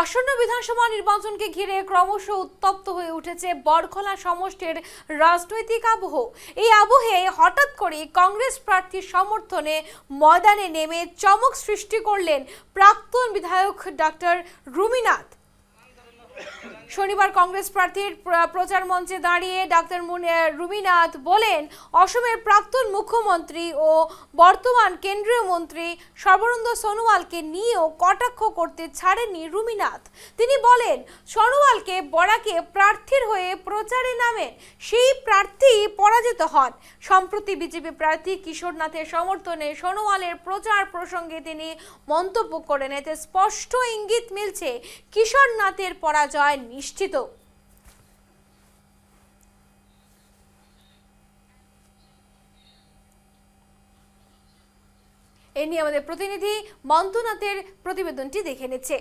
আসন্ন বিধানসভা নির্বাচনকে ঘিরে ক্রমশ উত্তপ্ত হয়ে উঠেছে বরখলা সমষ্টির রাজনৈতিক আবহ। এই আবহে হঠাৎ করে কংগ্রেস প্রার্থীর সমর্থনে ময়দানে নেমে চমক সৃষ্টি করলেন প্রাক্তন বিধায়ক ডক্টর রুমিনাথ। শনিবার কংগ্রেস প্রার্থীর প্রচার মঞ্চে দাঁড়িয়ে ডক্টর রুমিনাথ বলেন, অসমের প্রাক্তন মুখ্যমন্ত্রী ও বর্তমান কেন্দ্রীয় মন্ত্রী সর্বানন্দ সোনোয়ালকে নিয়েও কটাক্ষ করতে ছাড়েননি রুমিনাথ। তিনি বলেন, সোনোয়ালকে বরাকে প্রার্থীর হয়ে প্রচারে নামেন, সেই প্রার্থী পরাজিত হন। সম্প্রতি বিজেপি প্রার্থী কিশোরনাথের সমর্থনে সোনোয়ালের প্রচার প্রসঙ্গে তিনি মন্তব্য করেন, এতে স্পষ্ট ইঙ্গিত মিলছে কিশোরনাথের পরাজয় নিশ্চিত। এ নিয়ে আমাদের প্রতিনিধি মন্তুনাথের প্রতিবেদনটি দেখে নিচ্ছে।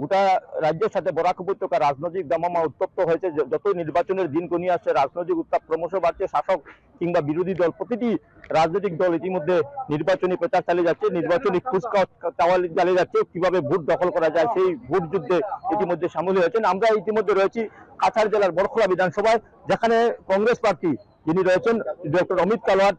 গোটা রাজ্যের সাথে বরাক উপত্যকা রাজনৈতিক দামামা উত্তপ্ত হয়েছে। যতই নির্বাচনের দিন ঘনিয়ে আসছে, রাজনৈতিক উত্তাপ ক্রমশ বাড়ছে। শাসক কিংবা বিরোধী দল, প্রতিটি রাজনৈতিক দল ইতিমধ্যে নির্বাচনী প্রচার চালিয়ে যাচ্ছে, নির্বাচনী কুচকাওয়াজ চালিয়ে যাচ্ছে, কিভাবে ভোট দখল করা যায় সেই ভোট যুদ্ধে ইতিমধ্যে সামিল হয়েছেন। আমরা ইতিমধ্যে রয়েছি কাছাড় জেলার বরখলা বিধানসভায়, যেখানে কংগ্রেস প্রার্থী যিনি রয়েছেন ডক্টর অমিত কালোয়ার,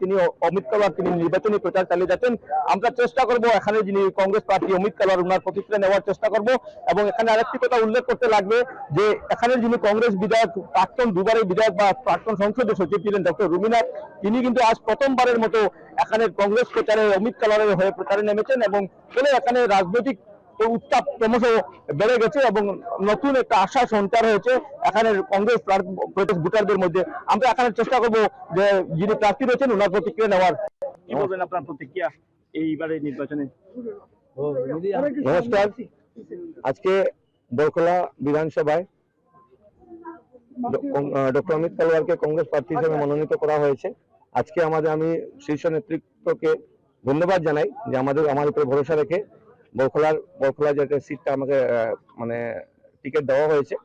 তিনি নির্বাচনী প্রচার চালিয়ে যাচ্ছেন। আমরা চেষ্টা করব এখানে যিনি কংগ্রেস প্রার্থী অমিত কালোয়ার, ওনার প্রতিক্রিয়া নেওয়ার চেষ্টা করব। এবং এখানে আরেকটি কথা উল্লেখ করতে লাগবে যে এখানে যিনি কংগ্রেস বিধায়ক, প্রাক্তন দুবারের বিধায়ক বা প্রাক্তন সংসদীয় সচিব ছিলেন ডক্টর রুমিনাথ, তিনি কিন্তু আজ প্রথমবারের মতো এখানে কংগ্রেস প্রচারে অমিত কালোয়ারের হয়ে প্রচারে নেমেছেন। এবং ফলে এখানে রাজনৈতিক উত্তাপ ক্রমশ বেড়ে গেছে এবং নতুন একটা আশা সঞ্চার হয়েছে এখানে কংগ্রেস ভোটারদের মধ্যে। আমরা এখানে চেষ্টা করবো যে যিনি প্রার্থী রয়েছেন ওনার প্রতিক্রিয়া নেওয়ার। কি বলবেন আপনার প্রতিক্রিয়া এইবারে নির্বাচনে? নমস্কার। আজকে বরখলা বিধানসভায় ডক্টর অমিত কালোয়ারকে কংগ্রেস প্রার্থী হিসেবে মনোনীত করা হয়েছে। আজকে আমি শীর্ষ নেতৃত্বকে ধন্যবাদ জানাই যে আমার উপরে ভরসা রেখে বরখলা যে সিটটা আমাকে টিকিট দেওয়া হয়েছে।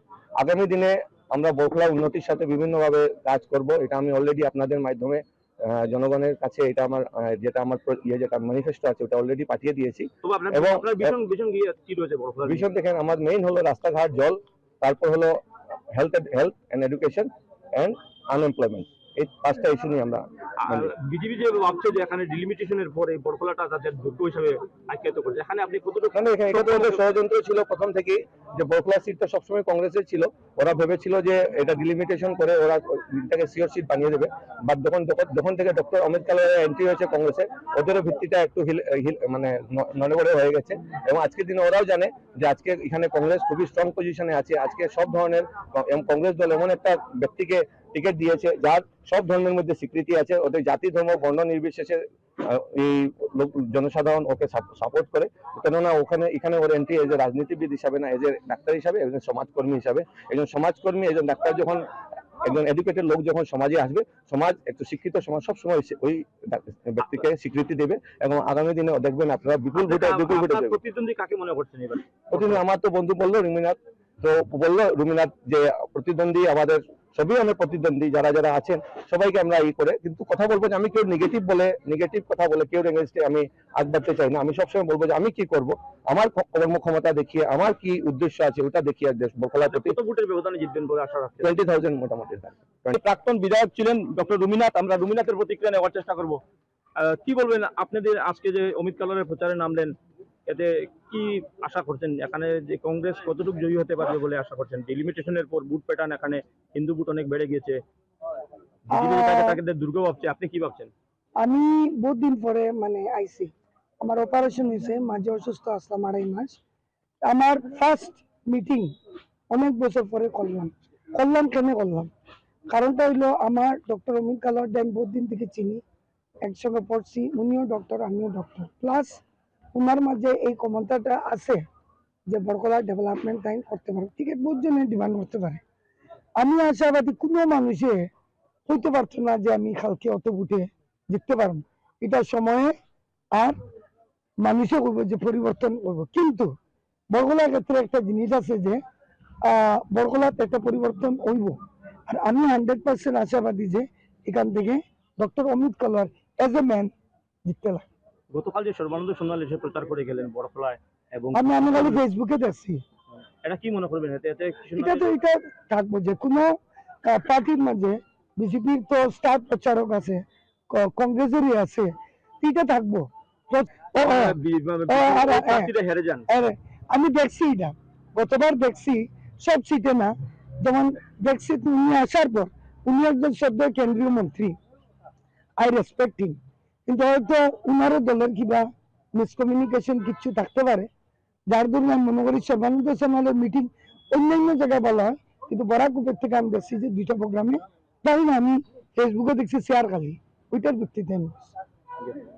আগামী দিনে আমরা বরখলার উন্নতির সাথে বিভিন্নভাবে কাজ করব। এটা আমি অলরেডি আপনাদের মাধ্যমে জনগণের কাছে এটা যেটা ম্যানিফেস্টো আছে ওটা অলরেডি পাঠিয়ে দিয়েছি। এবং ভীষণ দেখেন, আমার মেইন হলো রাস্তাঘাট, জল, তারপর হলো health and education and unemployment. এই পাঁচটা ইস্যু নিয়ে আমরা বিজেপি যে ভাবছে যে এখানে ডিলিমিটেশনের পরে বরখলাটা তাদের দুর্গ হিসেবে আখ্যায়িত করছে, এখানে আপনি কতটুকু? এখানে ষড়যন্ত্র ছিল প্রথম থেকে, যে বরখলা সিটটা সবসময় কংগ্রেসের ছিল। ওরা ভেবেছিল যে এটা ডিলিমিটেশন করে ওরা এটাকে সিওর সিট বানিয়ে দেবে। বাট যখন থেকে ডক্টর অমিত কালোয়ার এন্ট্রি হয়েছে কংগ্রেসে, ওদেরও ভিত্তিটা একটু নড়বড়ে হয়ে গেছে। এবং আজকের দিনে ওরাও জানে যে আজকে এখানে কংগ্রেস খুবই স্ট্রং পজিশনে আছে। আজকে সব ধরনের কংগ্রেস দল এমন একটা ব্যক্তিকে টিকিট দিয়েছে যার সব ধর্মের মধ্যে স্বীকৃতি আছে। ওদের জাতি, ধর্ম, বর্ণ নির্বিশেষে এই জনসাধারণ ওকে সাপোর্ট করে। কেননা এখানে ওর এন্ট্রি এজ এ রাজনীতিবিদ হিসাবে না, এজ এ ডাক্তার হিসাবে, একজন সমাজকর্মী হিসাবে। একজন ডাক্তার যখন, একজন এডুকেটেড লোক যখন সমাজে আসবে, সমাজ একটু শিক্ষিত সমাজ সবসময় ওই ব্যক্তিকে স্বীকৃতি দেবে। এবং আগামী দিনে দেখবেন আপনারা বিপুল ভোটে প্রতিদ্বন্দ্বী কাকে মনে করছেন এবার? প্রতিদ্বন্দ্বী আমার তো বন্ধু বললো রুমিনাথ, যে প্রতিদ্বন্দ্বী আমাদের সবই অনেক প্রতিদ্বন্দ্বী যারা যারা আছেন সবাইকে আমরা করে, কিন্তু কথা বলবো যে আমি কেউ নেগেটিভ কথা বলে কেউ এগেইনস্টে আমি আগ বাড়তে চাই না। আমি সবসময় বলবো যে আমি কি করব, আমার কর্মক্ষমতা দেখিয়ে, আমার কি উদ্দেশ্য আছে ওটা দেখিয়ে বরখলা কত ভোটের ব্যবধানে জিতবেন বলে আশা রাখছেন? 20,000 মোটামুটি। প্রাক্তন বিধায়ক ছিলেন ডক্টর রুমিনাথ, আমরা রুমিনাথের প্রতিক্রিয়া নেওয়ার চেষ্টা করব। কি বলবেন আপনাদের আজকে যে অমিত কালোয়ারের প্রচারে নামলেন, এতে কি আশা করছেন? এখানে যে কংগ্রেস কতটুকু জয়ী হতে পারবে বলে আশা করছেন? ডিলিমিটেশনের পর ভোট প্যাটার্ন এখানে হিন্দু ভোট অনেক বেড়ে গিয়েছে, দুর্গ ভাবছে, আপনি কি ভাবছেন? আমি বহুত দিন পরে আইসি, আমার অপারেশন হয়েছে, মাঝে অসুস্থ আসলাম 2.5 মাস। আমার ফার্স্ট মিটিং অনেক বছর পরে করলাম। কেন করলাম? কারণটা হইলো আমার ডক্টর অমিত কালোয়ার আমি বহুত দিন থেকে চিনি, একসঙ্গে পড়ছি, উনিও ডক্টর আমিও ডক্টর। প্লাস ওনার মাঝে এই ক্ষমতাটা আছে যে বরখলা ডেভেলপমেন্ট টাইম করতে পারে, টিকিট বহুত জনের ডিমান্ড করতে পারে। আমি আশাবাদী কোনো মানুষে হইতে পারতো না যে আমি কালকে অত ভোটে জিততে পারবো। এটা সময়ে আর মানুষে করবো যে পরিবর্তন করবো। কিন্তু বরখলার ক্ষেত্রে একটা জিনিস আছে যে বরখলাতে একটা পরিবর্তন হইব। আর আমি 100% আশাবাদী যে এখান থেকে doctor Amit Kalwar as a man জিততে লাগে। গতকাল যে সর্বানন্দ সোনোয়াল এসে প্রচার করে গেলেন বড়খলায় এবং আমি খালি ফেসবুকে দেখছি। এটা কি মনে করবেন এতে এটা তো এটা থাকবো যে কোনো পার্টির মাঝে বিজেপির তো স্টার প্রচারক আছে, কংগ্রেসেরই আছে, এটা থাকবো। প্রার্থীরা হেরে যান। আরে আমি দেখছি এটা, গতবার দেখছি সব সিটে না, যেমন দেখছি উনি আসার পর উনি একজন শ্রদ্ধেয় কেন্দ্রীয় মন্ত্রী, আই রেসপেক্ট হিম, কিন্তু হয়তো উনারও দলের কিবা মিসকমিউনিকেশন কিছু থাকতে পারে, যার জন্য আমি মনে করি সর্বানন্দ সোনোয়ালের মিটিং অন্যান্য জায়গায় বলা হয়, কিন্তু বরাক উপত্যকা আমি দেখছি যে 2টা প্রোগ্রামে, জানি না, আমি ফেসবুকে দেখছি শেয়ার খালি, ওইটার ভিত্তিতে আমি